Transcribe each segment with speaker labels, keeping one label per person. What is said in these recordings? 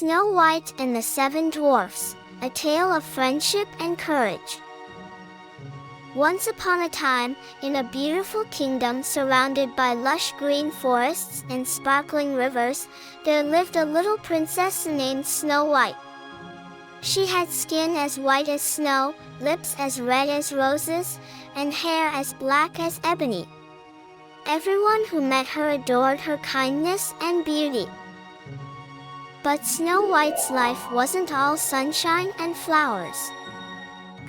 Speaker 1: Snow White and the Seven Dwarfs, a tale of friendship and courage. Once upon a time, in a beautiful kingdom surrounded by lush green forests and sparkling rivers, there lived a little princess named Snow White. She had skin as white as snow, lips as red as roses, and hair as black as ebony. Everyone who met her adored her kindness and beauty. But Snow White's life wasn't all sunshine and flowers.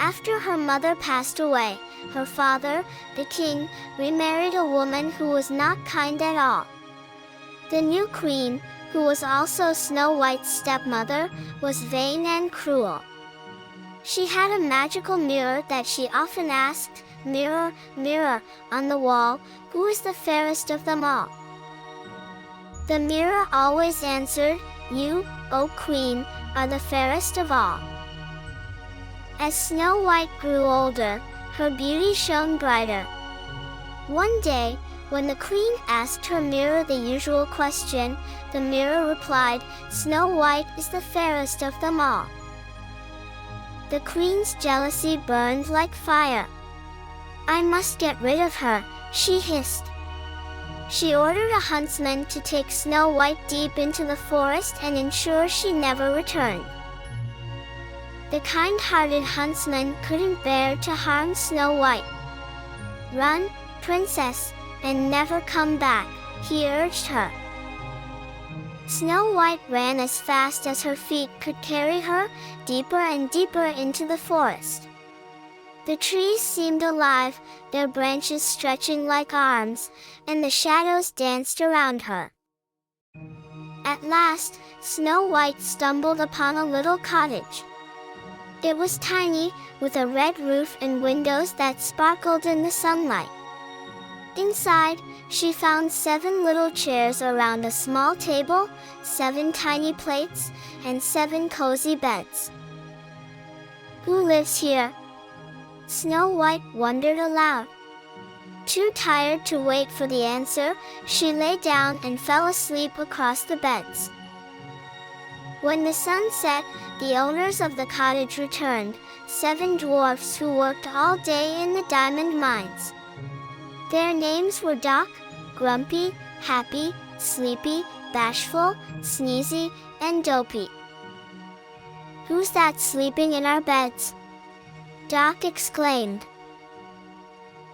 Speaker 1: After her mother passed away, her father, the king, remarried a woman who was not kind at all. The new queen, who was also Snow White's stepmother, was vain and cruel. She had a magical mirror that she often asked, "Mirror, mirror, on the wall, who is the fairest of them all?" The mirror always answered, "You, O Queen, are the fairest of all." As Snow White grew older, her beauty shone brighter. One day, when the queen asked her mirror the usual question, the mirror replied, "Snow White is the fairest of them all." The queen's jealousy burned like fire. "I must get rid of her," she hissed. She ordered a huntsman to take Snow White deep into the forest and ensure she never returned. The kind-hearted huntsman couldn't bear to harm Snow White. "Run, princess, and never come back," he urged her. Snow White ran as fast as her feet could carry her, deeper and deeper into the forest. The trees seemed alive, their branches stretching like arms, and the shadows danced around her. At last, Snow White stumbled upon a little cottage. It was tiny, with a red roof and windows that sparkled in the sunlight. Inside, she found 7 little chairs around a small table, 7 tiny plates, and 7 cozy beds. "Who lives here?" Snow White wondered aloud. Too tired to wait for the answer, she lay down and fell asleep across the beds. When the sun set, the owners of the cottage returned, 7 dwarfs who worked all day in the diamond mines. Their names were Doc, Grumpy, Happy, Sleepy, Bashful, Sneezy, and Dopey. "Who's that sleeping in our beds?" Doc exclaimed.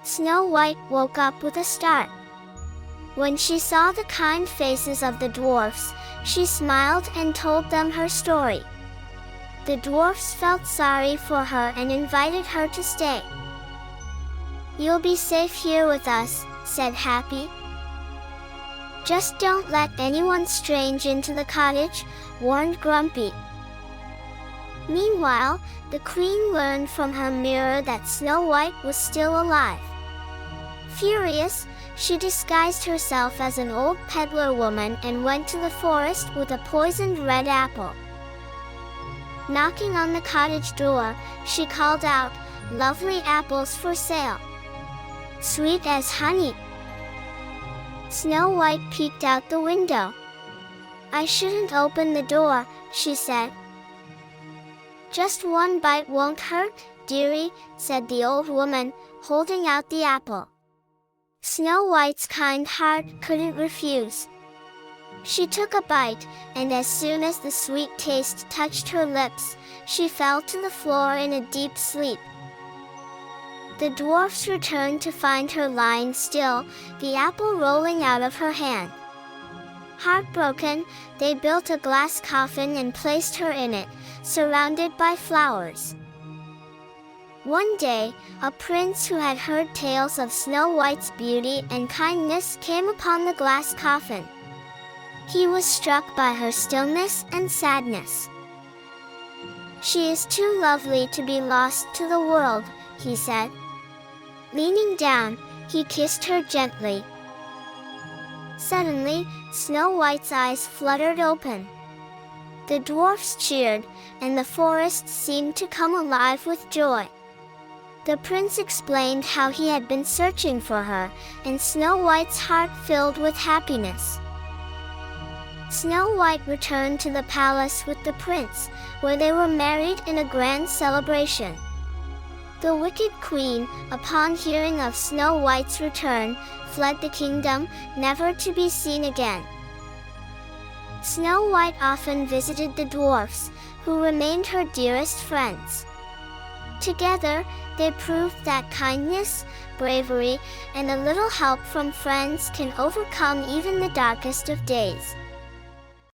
Speaker 1: Snow White woke up with a start. When she saw the kind faces of the dwarfs, she smiled and told them her story. The dwarfs felt sorry for her and invited her to stay. "You'll be safe here with us," said Happy. "Just don't let anyone strange into the cottage," warned Grumpy. Meanwhile, the queen learned from her mirror that Snow White was still alive. Furious, she disguised herself as an old peddler woman and went to the forest with a poisoned red apple. Knocking on the cottage door, she called out, "Lovely apples for sale. Sweet as honey." Snow White peeked out the window. "I shouldn't open the door," she said. "Just one bite won't hurt, dearie," said the old woman, holding out the apple. Snow White's kind heart couldn't refuse. She took a bite, and as soon as the sweet taste touched her lips, she fell to the floor in a deep sleep. The dwarfs returned to find her lying still, the apple rolling out of her hand. Heartbroken, they built a glass coffin and placed her in it, surrounded by flowers. One day, a prince who had heard tales of Snow White's beauty and kindness came upon the glass coffin. He was struck by her stillness and sadness. "She is too lovely to be lost to the world," he said. Leaning down, he kissed her gently. Suddenly, Snow White's eyes fluttered open. The dwarfs cheered, and the forest seemed to come alive with joy. The prince explained how he had been searching for her, and Snow White's heart filled with happiness. Snow White returned to the palace with the prince, where they were married in a grand celebration. The wicked queen, upon hearing of Snow White's return, fled the kingdom, never to be seen again. Snow White often visited the dwarfs, who remained her dearest friends. Together, they proved that kindness, bravery, and a little help from friends can overcome even the darkest of days.